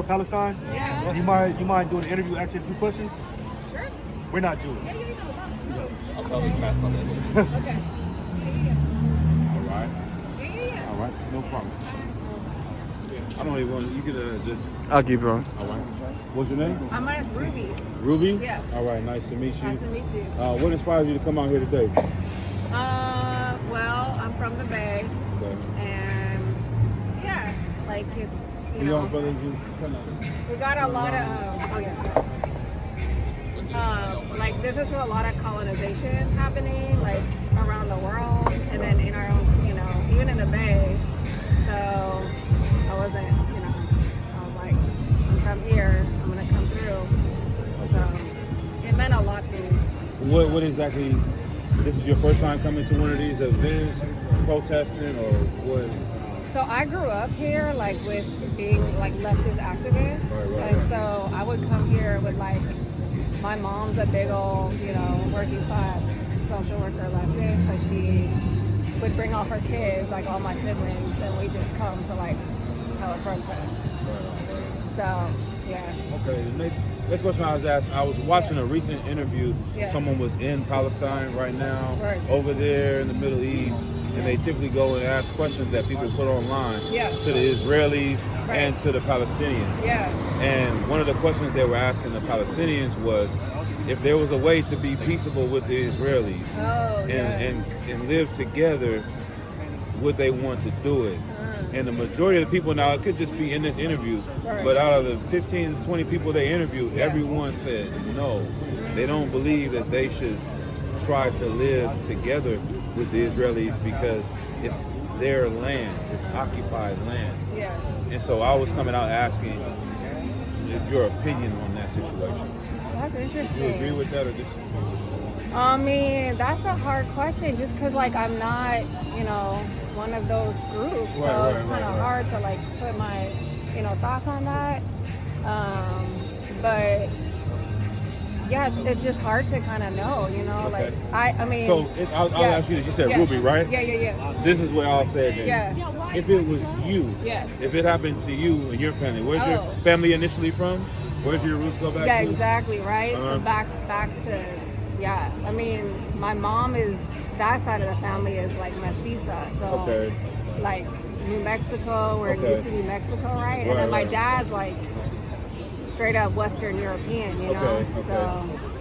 Palestine? Yeah. You mind doing an interview, asking a few questions? Sure. We're not Jewish. Yeah, you know. I'll probably pass on that. Okay. All right. Yeah. All right. No problem. I don't even want you could just. I'll keep going. All right. What's your name? My name is Ruby. Ruby? Yeah. All right. Nice to meet you. Nice to meet you. What inspires you to come out here today? Well, I'm from the Bay, Okay. and yeah, like it's You know, brothers, you come out. we got a lot of like there's just a lot of colonization happening like around the world, and then in our own, even in the Bay. So I wasn't, I was like, I'm from here, I'm gonna come through. So it meant a lot to me. What exactly? This is your first time coming to one of these events, protesting, or what? So I grew up here, like with being like leftist activist, Right. and so I would come here with like my mom's a big old, working class social worker leftist, so she would bring all her kids, like all my siblings, and we just come to like have a protest. So yeah. Okay. The next question I was asked. I was watching a recent interview. Yeah. Someone was in Palestine right now, Right. over there in the Middle East, and they typically go and ask questions that people put online Yeah. to the Israelis Right. and to the Palestinians. Yeah. And one of the questions they were asking the Palestinians was if there was a way to be peaceable with the Israelis Oh yeah. and live together, would they want to do it? And the majority of the people, now it could just be in this interview, Right. but out of the 15 to 20 people they interviewed, Yeah. everyone said no. They don't believe that they should try to live together with the Israelis because it's their land, it's occupied land. Yeah. And so I was coming out asking your opinion on that situation. That's Do you interesting. agree with that or disagree? I mean, that's a hard question just because, like, I'm not, one of those groups. So Right, it's kind of right. hard to, like, put my, thoughts on that. But, yes, it's just hard to kind of know, Okay. like, I mean. So I'll yeah. ask you this. You said Yeah. Ruby, right? Yeah. This is what I'll say then. Yeah. If it was you, Yes. if it happened to you and your family, where's your Oh. family initially from? Where's your roots go back Yeah, to? exactly, right? Uh-huh. So back to, yeah. I mean, my mom is, that side of the family is like mestiza. So Okay. like New Mexico, where Okay. it used to be Mexico, right? And then my Right. dad's like straight up Western European, Okay.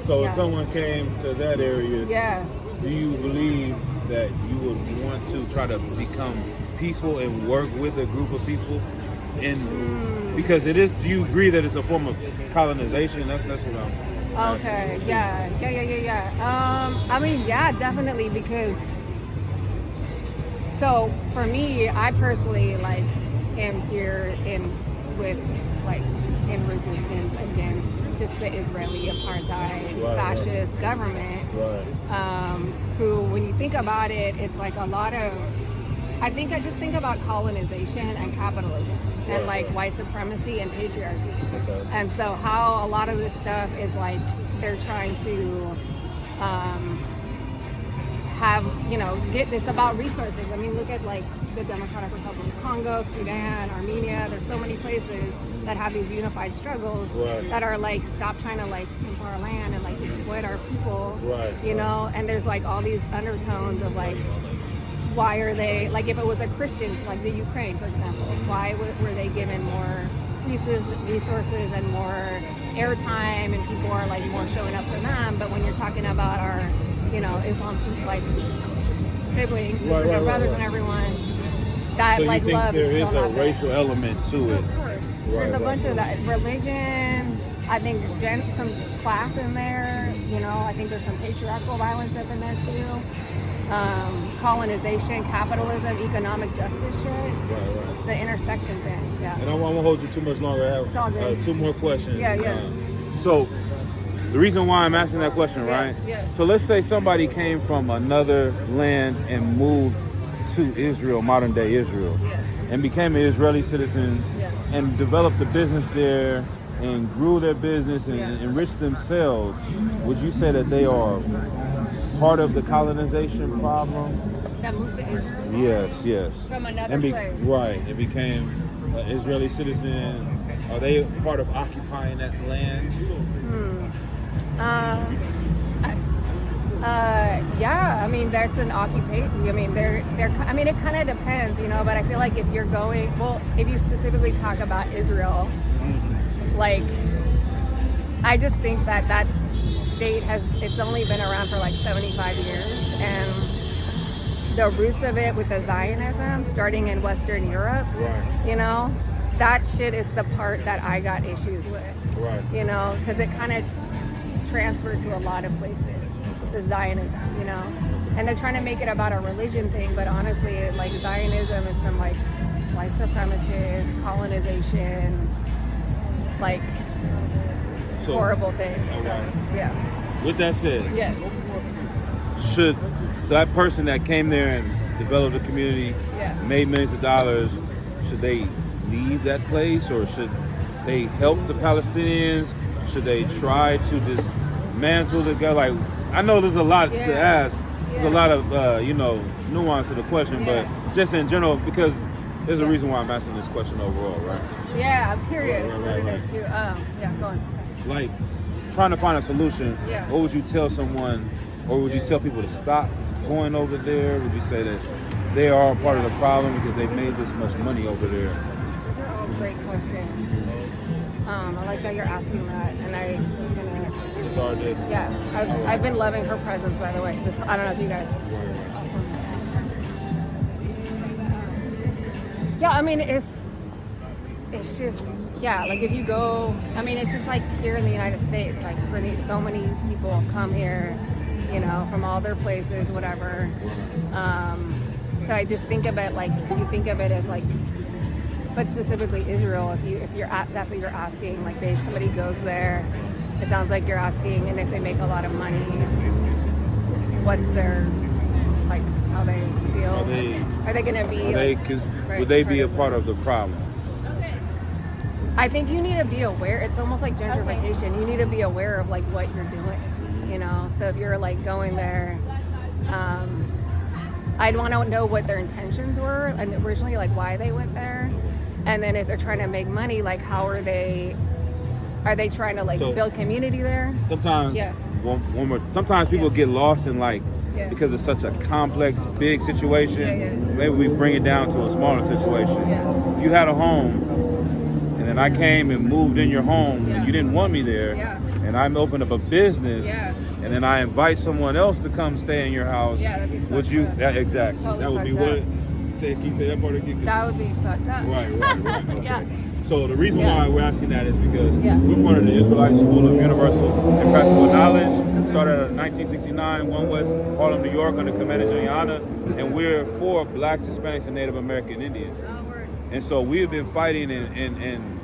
So yeah. if someone came to that area, Yeah. do you believe that you would want to try to become peaceful and work with a group of people? Because it is. Do you agree that it's a form of colonization? That's what I'm. Okay. asking. Yeah. I mean, yeah, definitely, because so for me, I personally like am here in resistance against just the Israeli apartheid Right, fascist government. Right. Who, when you think about it, it's like a lot of. I just think about colonization and capitalism and Right. like white supremacy and patriarchy. Okay. And so how a lot of this stuff is like they're trying to have, it's about resources. I mean, look at like the Democratic Republic of Congo, Sudan, Armenia. There's so many places that have these unified struggles Right. that are like, stop trying to like pimp our land and like exploit our people, Right. and there's like all these undertones of like, why are they, like if it was a Christian, like the Ukraine, for example, why were they given more resources and more airtime, and people are like more showing up for them? But when you're talking about our, Islam, like siblings, sisters, and brothers and everyone, that So you like think love there is is still a not there. racial element to it? Of course. Right, There's a right, bunch of right. that. Religion, I think some class in there, I think there's some patriarchal violence up in there too. Colonization, capitalism, economic justice shit. Right. It's an intersection thing, yeah. And I won't hold you too much longer. I have It's all good. 2 more questions. Yeah. So the reason why I'm asking that question, right? Yeah. So let's say somebody came from another land and moved to Israel, modern day Israel, Yeah. and became an Israeli citizen Yeah. and developed a business there and grew their business and Yeah. enriched themselves. Would you say that they are part of the colonization problem? That moved to Israel. Yes. From another place. Right. It became an Israeli citizen Are they part of occupying that land? Yeah, I mean, that's an occupation. I mean, I mean, it kind of depends, you know, but I feel like if you're going, well, if you specifically talk about Israel, like, I just think that that state it's only been around for like 75 years, and the roots of it with the Zionism starting in Western Europe, Right. you know, that shit is the part that I got issues with, Right. you know, because it kind of transferred to a lot of places, the Zionism, you know, and they're trying to make it about a religion thing, but honestly, like, Zionism is some like white supremacist, colonization, like, So, horrible thing. all So, right. yeah. With that said, Yes. should that person that came there and developed a community, Yeah. made millions of dollars, should they leave that place, or should they help the Palestinians? Should they try to dismantle the guy? Like, I know there's a lot to ask. There's a lot of you know, nuance to the question, but just in general, because there's a reason why I'm asking this question overall, right? Yeah, I'm curious Right, what it right. is too. Yeah, go on. Like, trying to find a solution. Yeah. What would you tell someone, or would you tell people to stop going over there? Would you say that they are part of the problem because they've made this much money over there? Those are all great questions. I like that you're asking that, and I just gonna. It's hard to. Yeah, I've been loving her presence, by the way. She just, I don't know if you guys. It's awesome. Yeah, I mean, it's just, yeah, like, if you go, I mean, it's just like here in the United States, like, so many people come here, you know, from all their places, whatever. So I just think of it like, you think of it as like, but specifically Israel, if you're that's what you're asking, like, somebody goes there, it sounds like you're asking, and if they make a lot of money, what's their, like, how they feel? Are they gonna be? Would they be a part of the problem? I think you need to be aware. It's almost like gentrification. You need to be aware of, like, what you're doing, you know? So if you're, like, going there, I'd want to know what their intentions were, and originally, like, why they went there. And then if they're trying to make money, like, how are they trying to, like, build community there? Sometimes, sometimes people get lost in, like, because it's such a complex, big situation. Maybe we bring it down to a smaller situation. If you had a home, and then I came and moved in your home, and you didn't want me there, and I opened up a business, and then I invite someone else to come stay in your house, that'd be would you? Exactly. Totally That would be fucked what? up. Can you say that part again? That would be fucked up. Right. Okay. Yeah. So the reason why we're asking that is because we're part of the Israelite School of Universal and Practical Knowledge. Started in 1969, 1 West Harlem, New York, under Commander Juliana, and we're for Blacks, Hispanics, and Native American Indians. And so we have been fighting and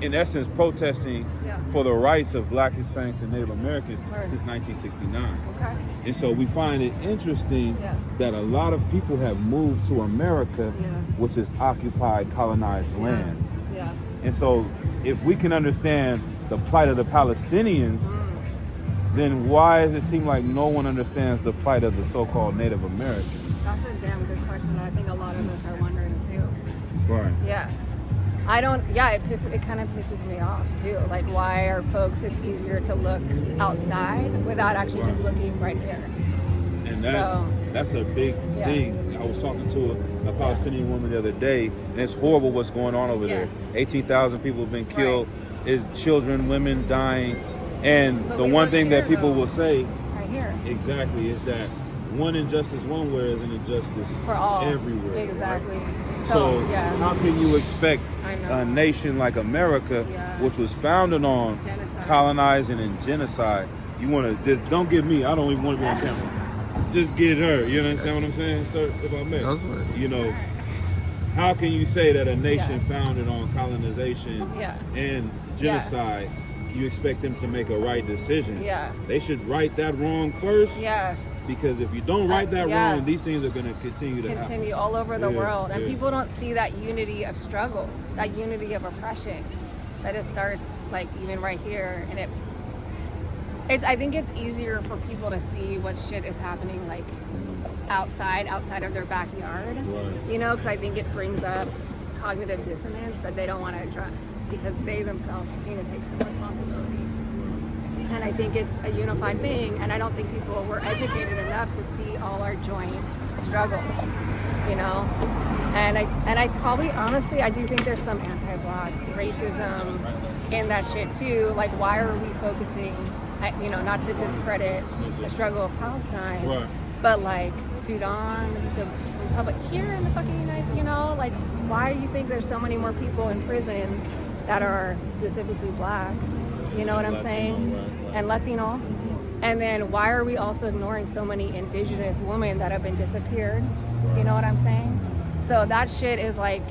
in essence protesting for the rights of Black, Hispanics, and Native Americans since 1969. Okay. And so we find it interesting that a lot of people have moved to America, which is occupied, colonized land. And so if we can understand the plight of the Palestinians, then why does it seem like no one understands the plight of the so-called Native Americans? That's a damn good question. I think a lot of us are wondering too. Right. Yeah. I don't, it kind of pisses me off too. Like, why are folks, it's easier to look outside without actually just looking right here. And that's a big thing. I was talking to a Palestinian woman the other day, and it's horrible what's going on over there. 18,000 people have been killed, children, women dying. And the one thing that people will say, right here, exactly, is that one injustice one way is an injustice for all, everywhere. Exactly. Right? So how can you expect a nation like America, which was founded on colonizing and genocide? You want to just don't give me. I don't even want to be on camera. Just get her. You understand what I'm saying, sir? If I may. You know, how can you say that a nation founded on colonization and genocide? You expect them to make a right decision. They should right that wrong first. Because if you don't right that wrong, these things are going to continue to happen. All over the world. And people don't see that unity of struggle, that unity of oppression, that it starts, like, even right here. And I think it's easier for people to see what shit is happening like outside of their backyard. Right. You know, because I think it brings up cognitive dissonance that they don't want to address because they themselves need to take some responsibility. And I think it's a unified thing, and I don't think people were educated enough to see all our joint struggles, you know. And I probably, honestly, I do think there's some anti-Black racism in that shit too. Like, why are we focusing, you know, not to discredit the struggle of Palestine, Right. but like Sudan, the Republic here in the fucking United, you know, like, why do you think there's so many more people in prison that are specifically Black? You know what I'm saying? Right. And Latino. And then why are we also ignoring so many indigenous women that have been disappeared? You know what I'm saying? So that shit is like,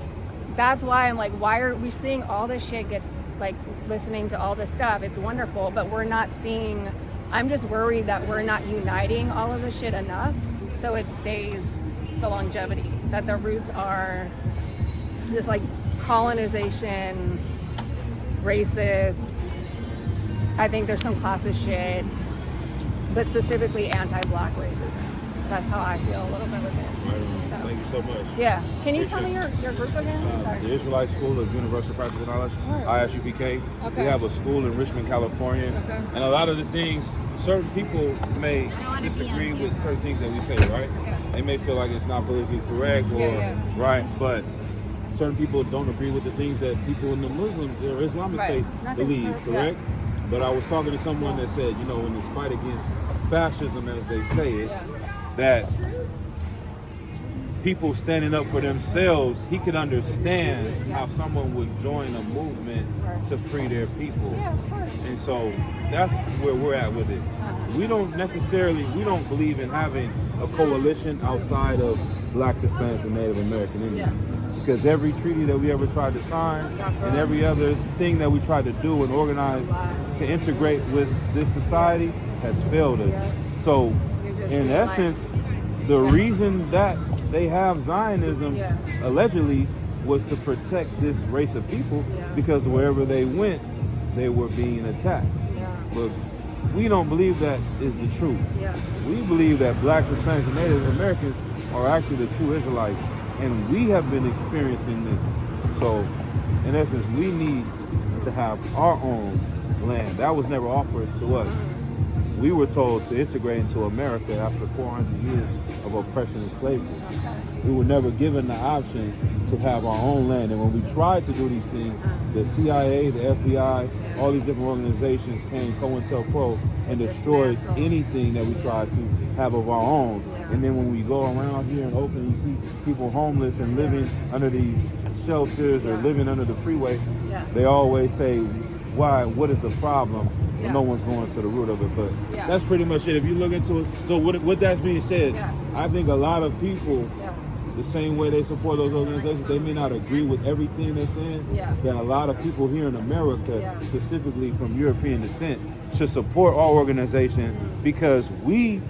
that's why I'm like, why are we seeing all this shit get, like, listening to all this stuff? It's wonderful, but we're not seeing, I'm just worried that we're not uniting all of this shit enough so it stays the longevity, that the roots are this like colonization, racist, I think there's some classist shit, but specifically anti-Black racism. That's how I feel a little bit with this. Right. So, Thank you so much. yeah. Can you tell me your group again? Sorry. The Israelite School of Universal Practical Knowledge, Sure. ISUPK. Okay. We have a school in Richmond, California. Okay. And a lot of the things, certain people may disagree with certain things that we say, right? Yeah. They may feel like it's not politically correct or, Yeah. right? But certain people don't agree with the things that people in the Muslim or Islamic Right. faith Nothing's believe, correct, correct? But I was talking to someone that said, you know, in this fight against fascism, as they say it, Yeah. that people standing up for themselves, he could understand how someone would join a movement Right. to free their people. Yeah, of course. And so that's where we're at with it. We don't believe in having a coalition outside of Blacks, Hispanics, and Native American Indians. Yeah. Because every treaty that we ever tried to sign and every other thing that we tried to do and organize to integrate with this society has failed us. Yeah. So You're just in being essence, the reason that they have Zionism Yeah. allegedly was to protect this race of people Yeah. because wherever they went, they were being attacked. Yeah. But we don't believe that is the truth. Yeah. We believe that Blacks, Hispanics, and Native Americans are actually the true Israelites, and we have been experiencing this. So, in essence, we need to have our own land. That was never offered to us. We were told to integrate into America after 400 years of oppression and slavery. Okay. We were never given the option to have our own land. And when we tried to do these things, the CIA, the FBI, all these different organizations came COINTELPRO and destroyed anything that we tried to have of our own. And then when we go around here in Oakland, you see people homeless and living under these shelters or living under the freeway. Yeah. They always say, why, what is the problem? But Yeah. no one's going to the root of it. But Yeah. that's pretty much it. If you look into it, so with that being said, Yeah. I think a lot of people, Yeah. the same way they support those organizations, they may not agree with everything they're saying. Yeah. That a lot of people here in America, Yeah. specifically from European descent, should support our organization because we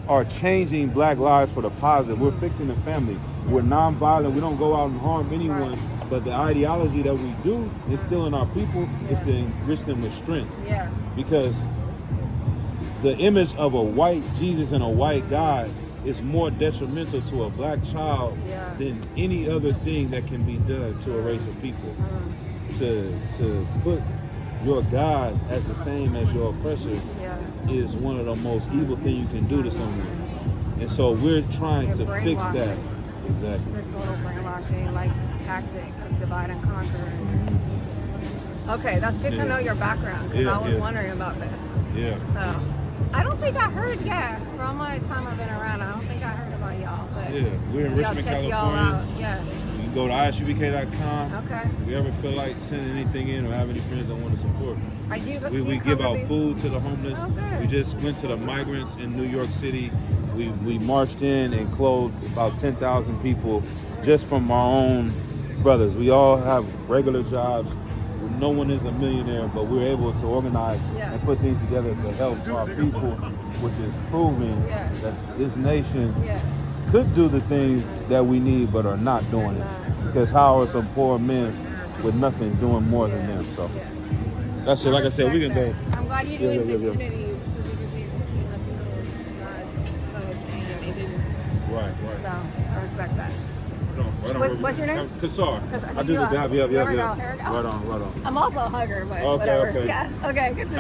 are changing Black lives for the positive. We're fixing the family. We're nonviolent. We don't go out and harm anyone. Right. But the ideology that we do instill in our people is to enrich them with strength. Yeah. Because the image of a white Jesus and a white God is more detrimental to a Black child Yeah. than any other thing that can be done to a race of people. To put your God as the same as your oppressor Yeah. is one of the most evil things you can do to someone. And so we're trying It to fix that. brainwashes. Exactly. It's a total brainwashing, like, tactic of divide and conquer. Okay, that's good to know your background, because I was wondering about this. Yeah. So, I don't think I heard, for all my time I've been around, I don't think I heard about y'all, but Yeah. We're in maybe I'll Richmond, check California. y'all out. Yeah. You can go to isubk.com. Okay. If you ever feel like sending anything in or have any friends that want to support, I do. we do give cover out these? food to the homeless. Oh, good. We just went to the migrants in New York City. We marched in and clothed about 10,000 people just from our own brothers. We all have regular jobs. No one is a millionaire, but we're able to organize and put things together to help our people, which is proving that this nation could do the things that we need but are not doing it. Because how are some poor men with nothing doing more than them? So That's it. Like I said, we can go. I'm glad you're Yeah, doing yeah, the yeah. unity specifically. Right. So I respect that. Right on, What's your name? Kassar. Because I do the dab. Yeah. Here we go. Right on. I'm also a hugger, but Okay, whatever. okay. Yeah. Okay. Good to meet you.